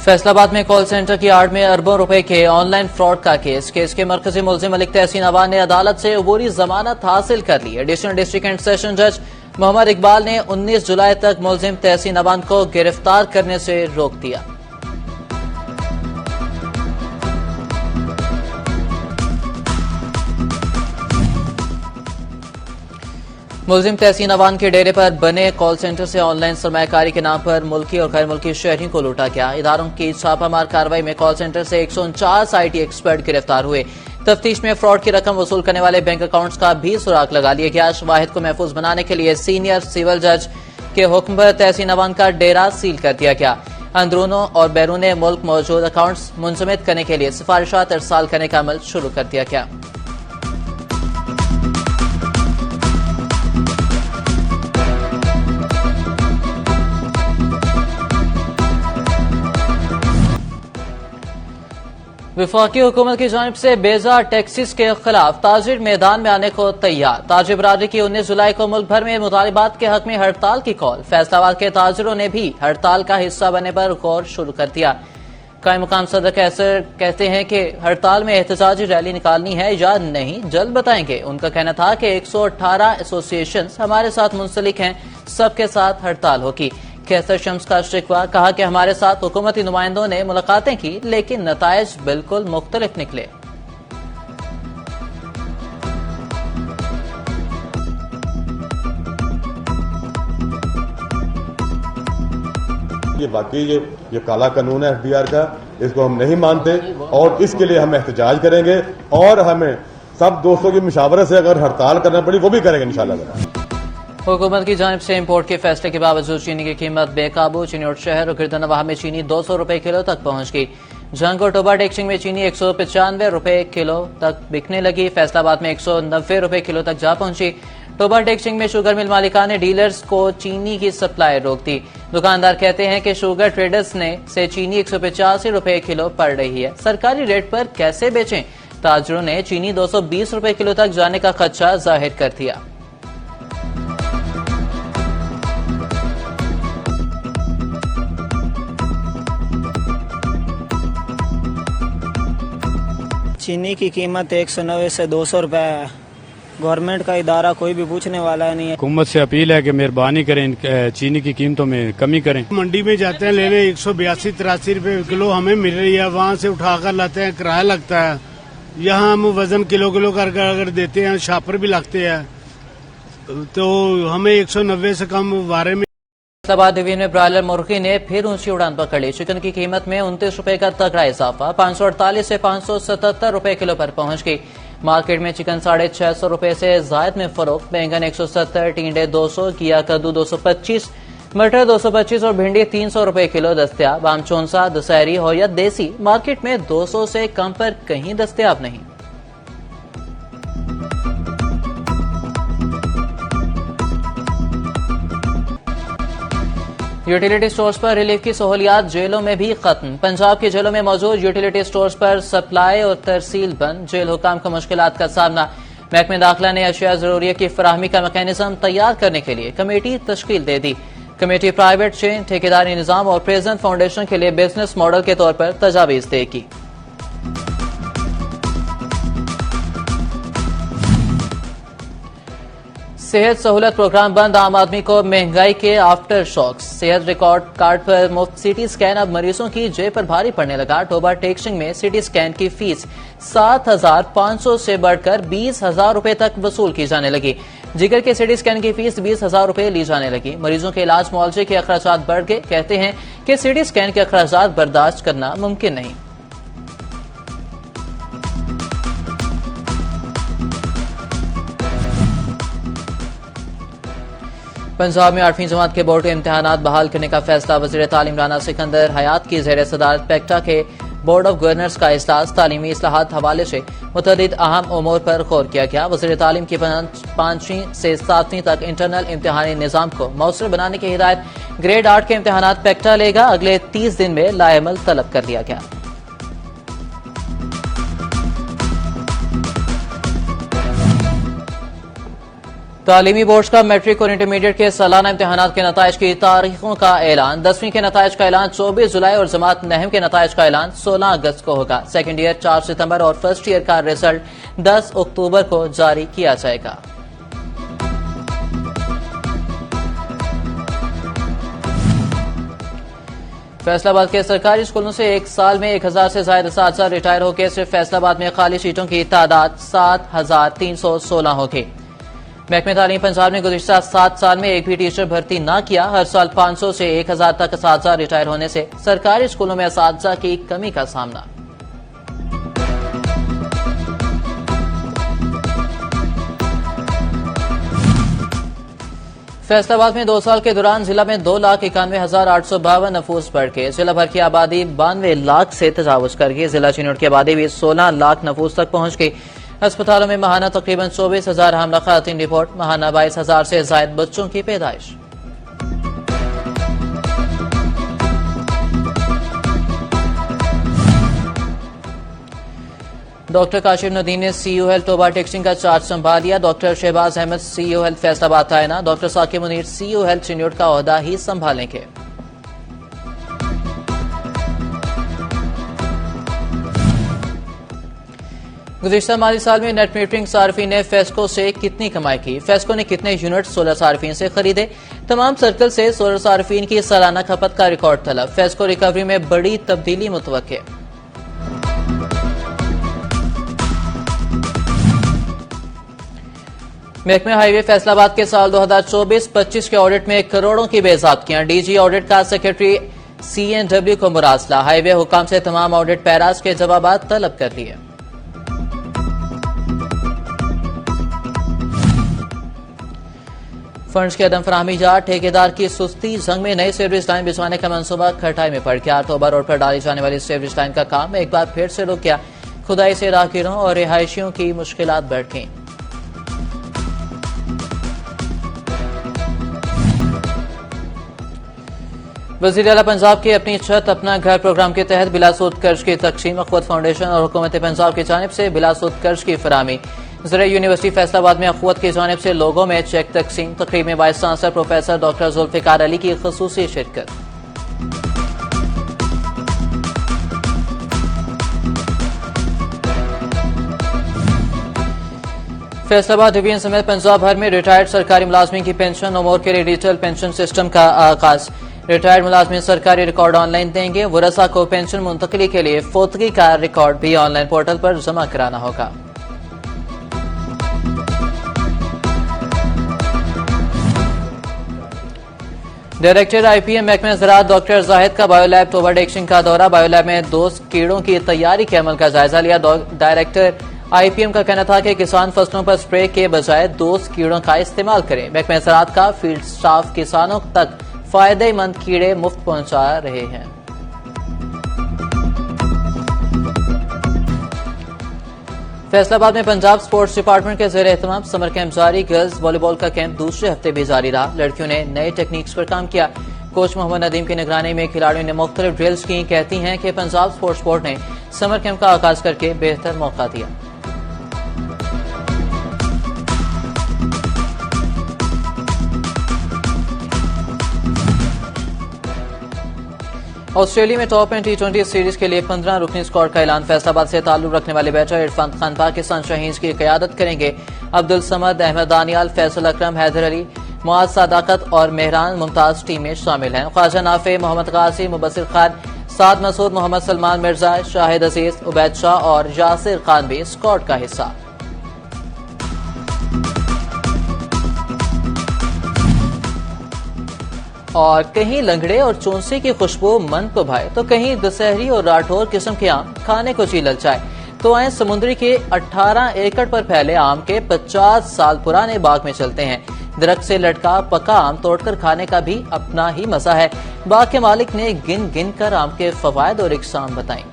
फैसलाबाद में call centre की आड़ में अरबों रुपए के ऑनलाइन फ्रॉड का केस के मरकजी मुलजिम मलिक तहसीन अवान ने अदालत से अबूरी जमानत हासिल कर ली। एडिशनल डिस्ट्रिक्ट एंड सेशन जज मोहम्मद इकबाल ने 19 जुलाई तक मुलजिम तहसीन अवान को गिरफ्तार करने से रोक दिया। मुलजिम तहसीन अवान के डेरे पर बने कॉल सेंटर से ऑनलाइन सरमायाकारी के नाम पर मुल्की और गैर मुल्की शहरियों को लूटा गया। इदारों की छापामार कार्रवाई में कॉल सेंटर से 149 IT एक्सपर्ट गिरफ्तार हुए। तफ्तीश में फ्रॉड की रकम वसूल करने वाले बैंक अकाउंट्स का भी सुराग लगा लिया गया। शवाहिद को महफूज बनाने के लिए सीनियर सिविल जज के हुक्म पर तहसीन अवान का डेरा सील कर दिया गया। अंदरूनों और बैरून मुल्क मौजूद अकाउंट्स मुंजमद करने के लिए सिफारिशात इरसाल करने का अमल शुरू कर दिया गया। वफाकी हुकूमत की जानिब से बेजा टैक्सीज के खिलाफ ताजिर मैदान में आने को तैयार। ताजिर बरादरी की 19 जुलाई को मुल्क भर में मुतालिबात के हक में हड़ताल की कॉल। फैसलाबाद के ताजिरों ने भी हड़ताल का हिस्सा बनने पर गौर शुरू कर दिया। कायम मुकाम सदर कैसर कहते हैं कि हड़ताल में एहतजाजी रैली निकालनी है या नहीं जल्द बताएंगे। उनका कहना था कि 118 एसोसिएशन हमारे साथ मुंसलिक हैं, सबके साथ हड़ताल होगी। कैसर शम्स का शिकवा, कहा कि हमारे साथ हुकूमती नुमाइंदों ने मुलाकातें की लेकिन नताइज बिल्कुल मुख्तलिफ निकले। ये वाकई ये काला कानून है FDR का, इसको हम नहीं मानते और इसके लिए हम एहतजाज करेंगे और हमें सब दोस्तों की मुशावरत से अगर हड़ताल करना पड़ी वो भी करेंगे इंशाल्लाह। हुकूमत की जानिब से इम्पोर्ट के फैसले के बावजूद चीनी की कीमत बेकाबू। चिन्नौर शहर और गिरदनवाह में चीनी 200 रुपए किलो तक पहुंच गई। जंग और टोबा टेक्सिंग में चीनी 195 रुपए किलो तक बिकने लगी। फैसलाबाद में 190 रुपए किलो तक जा पहुंची। टोबा टेक्सिंग में शुगर मिल मालिका ने डीलर्स को चीनी की सप्लाई रोक दी। दुकानदार कहते हैं कि शुगर ट्रेडर्स ने से चीनी 185 रुपए किलो पड़ रही है, सरकारी रेट पर कैसे बेचें। ताजरों ने चीनी 220 रुपए किलो तक जाने का खदशा जाहिर कर दिया। चीनी की कीमत 190 से 200 रुपए है। गवर्नमेंट का इदारा कोई भी पूछने वाला नहीं है। हुकूमत से अपील है कि मेहरबानी करें, चीनी की कीमतों में कमी करें। मंडी में जाते हैं लेने 182-83 रुपए किलो हमें मिल रही है, वहाँ से उठाकर लाते हैं, किराया लगता है। यहाँ हम वजन किलो कर अगर देते हैं, शापर भी लगते हैं, तो हमें 190 से कम वारे में। फैसलाबाद डिवीजन में ब्रायलर मुर्गी ने फिर ऊंची उड़ान पकड़ ली। चिकन की कीमत में 29 रुपए का तगड़ा इजाफा, 548 से 577 रुपए किलो पर पहुंच गई। मार्केट में चिकन 650 रुपए से जायद में फरोख्त। बैंगन 170, टिंडे 200, किया कद्दू 225, मटर 225 और भिंडी 300 रुपए किलो दस्तयाब। आम चौंसा, दशहरी हो या देसी मार्केट में 200 से कम पर कहीं दस्तयाब नहीं। यूटिलिटी स्टोर्स पर रिलीफ की सहूलियात जेलों में भी खत्म। पंजाब की जेलों में मौजूद यूटिलिटी स्टोर्स पर सप्लाई और तरसील बंद। जेल हुकाम को मुश्किलात का सामना। महकमे दाखिला ने अशिया जरूरिया की फराहमी का मैकेनिज्म तैयार करने के लिए कमेटी तश्कील दे दी। कमेटी प्राइवेट चेन, ठेकेदारी निजाम और प्रेजेंट फाउंडेशन के लिए बिजनेस मॉडल के तौर पर तजावीज देगी। सेहत सहूलत प्रोग्राम बंद, आम आदमी को महंगाई के आफ्टर शॉक्स। सेहत रिकॉर्ड कार्ड पर मुफ्त CT स्कैन अब मरीजों की जेब पर भारी पड़ने लगा। टोबा टेक्सिंग में CT स्कैन की फीस 7,500 से बढ़कर 20,000 रुपए तक वसूल की जाने लगी। जिगर के CT स्कैन की फीस 20,000 रुपए ली जाने लगी। मरीजों के इलाज मुआवजे के अखराजात बढ़ गए। कहते हैं कि CT स्कैन के अखराजात बर्दाश्त करना मुमकिन नहीं। पंजाब में 8वीं जमात के बोर्ड के इम्तिहानात बहाल करने का फैसला। वज़ीर तालीम राना सिकंदर हयात की ज़ेर सदारत पेक्टा के बोर्ड ऑफ गवर्नर्स का इजलास। तालीमी इस्लाहात हवाले से मुतअद्दिद अहम उमूर पर गौर किया गया। वज़ीर तालीम की 5वीं से 7वीं तक इंटरनल इम्तिहानी निज़ाम को मौसर बनाने की हिदायत। ग्रेड 8 के इम्तिहानात पेक्टा लेगा। अगले 30 दिन में लाएमल तलब कर लिया गया। तालीमी बोर्ड का मैट्रिक और इंटरमीडिएट के सालाना इम्तिहानात के नताइज की तारीखों का ऐलान। 10वीं के नताइज का ऐलान 24 जुलाई और जमात नहम के नताइज का ऐलान 16 अगस्त को होगा। सेकेंड ईयर 4 सितंबर और फर्स्ट ईयर का रिजल्ट 10 अक्टूबर को जारी किया जाएगा। फैसलाबाद के सरकारी स्कूलों से एक साल में 1000 से ज्यादा असातिज़ा रिटायर होकर सिर्फ फैसलाबाद में खाली सीटों की तादाद 7316 होगी। महकमे तालीम पंजाब ने गुज़िश्ता 7 साल में एक भी टीचर भर्ती न किया। हर साल 500 से 1000 तक असातिज़ा रिटायर होने से सरकारी स्कूलों में असातिज़ा की कमी का सामना। फैसलाबाद में 2 साल के दौरान जिला में 2,91,852 नफूस बढ़ के जिला भर की आबादी 92 लाख से तजावुज कर गई। जिला चिनौट की आबादी भी 16 लाख नफूस तक पहुंच गई। अस्पतालों में महाना तकरीबन 24,000 हमला खातिन रिपोर्ट। महाना 22,000 से ज्यादा बच्चों की पैदाइश। डॉक्टर काशिफ नदीम ने सीईओ हेल्थ टोबा टेक्सिंग का चार्ज संभाल लिया। Doctor Shahbaz Ahmed CEO health Faisalabad तैनात। Doctor Saqib Munir CEO health Chiniot का ओहदा ही संभालेंगे। गुज़िश्ता माली साल में नेट मीटरिंग सार्फिन ने फेस्को से कितनी कमाई की? फेस्को ने कितने यूनिट सोलर सार्फिन से खरीदे? तमाम सर्कल से सोलर सार्फिन की सालाना खपत का रिकॉर्ड तलब। फेस्को रिकवरी में बड़ी तब्दीली मुतवक्के। महकमे हाईवे फैसलाबाद के साल 2024-25 के ऑडिट में करोड़ों की बेज़ाब्तियां। डीजी ऑडिट का सेक्रेटरी CNW को मुरासला। हाईवे हुकाम से तमाम ऑडिट पैराज के जवाबात तलब कर लिए। फंड्स की अदम फराहमी जा ठेकेदार की सुस्ती। जंग में नई सीवरेज लाइन बिछवाने का मंसूबा खटाई में पड़ गया। टोबा रोड पर डाली जाने वाली सीवरेज लाइन का काम एक बार फिर से रुक गया। खुदाई से राहगीरों और रिहायशियों की मुश्किलात बढ़ गईं। वज़ीर आला पंजाब के अपनी छत अपना घर प्रोग्राम के तहत बिलासूद कर्ज की तकसीम। अखवत फाउंडेशन और हुकूमत पंजाब की जानिब से बिलासूद कर्ज की फराहमी। ज़रा यूनिवर्सिटी फैसलाबाद में अखवत की जानिब से लोगों में चेक तकसीम। तकरीब में vice chancellor professor doctor Zulfikar Ali की ख़ुसूसी शिरकत। फैसलाबाद डिवीजन समेत पंजाब भर में रिटायर्ड सरकारी मुलाजमीन की पेंशन उमूर के लिए डिजिटल पेंशन सिस्टम का आगाज। रिटायर्ड मुलाजमीन सरकारी रिकॉर्ड ऑनलाइन देंगे। वरसा को पेंशन मुंतकली के लिए फोतगी का रिकॉर्ड भी ऑनलाइन पोर्टल पर जमा कराना होगा। डायरेक्टर IPM महकमे ज़राअत डॉक्टर जाहिद का बायोलैब टोबा टेक्सिंग का दौरा। बायोलैब में 2 कीड़ों की तैयारी के अमल का जायजा लिया। डायरेक्टर IPM का कहना था कि किसान फसलों पर स्प्रे के बजाय 2 कीड़ों का इस्तेमाल करें। महकमे ज़राअत का फील्ड स्टाफ किसानों तक फायदेमंद कीड़े मुफ्त पहुंचा रहे हैं। फैसलाबाद में पंजाब स्पोर्ट्स डिपार्टमेंट के ज़ेरे एहतमाम समर कैंप जारी। गर्ल्स वॉलीबॉल का कैंप दूसरे हफ्ते भी जारी रहा। लड़कियों ने नए टेक्निक्स पर काम किया। कोच मोहम्मद नदीम की निगरानी में खिलाड़ियों ने मुख्तलिफ ड्रिल्स की। कहती हैं कि पंजाब स्पोर्ट्स बोर्ड ने समर कैंप का आगाज करके बेहतर मौका दिया। ऑस्ट्रेलिया में टॉप एंड T20 सीरीज के लिए 15 रुकनी स्क्वाड का ऐलान। फैसलाबाद से ताल्लुक रखने वाले बैटर इरफान खान पाकिस्तान शाहीन्स की क़यादत करेंगे। अब्दुल समद, अहमद दानियाल, फैसल अकरम, हैदर अली, मुआज सादाकत और मेहरान मुमताज टीम में शामिल हैं। ख्वाजा नाफे, मोहम्मद गाजी, मुबस्सिर खान, साद मसूद, मोहम्मद सलमान मिर्जा, शाहिद अजीज, उबैद शाह और यासिर खान भी स्क्वाड का हिस्सा। और कहीं लंगड़े और चौंसे की खुशबू मन को भाए तो कहीं दशहरी और राठौर किस्म के आम खाने को जी ललचाए। तो आए समुद्री के 18 एकड़ पर फैले आम के 50 साल पुराने बाग में चलते हैं। दरख्त से लटका पका आम तोड़कर खाने का भी अपना ही मजा है। बाग के मालिक ने गिन गिन कर आम के फवायद और इकसाम बताई।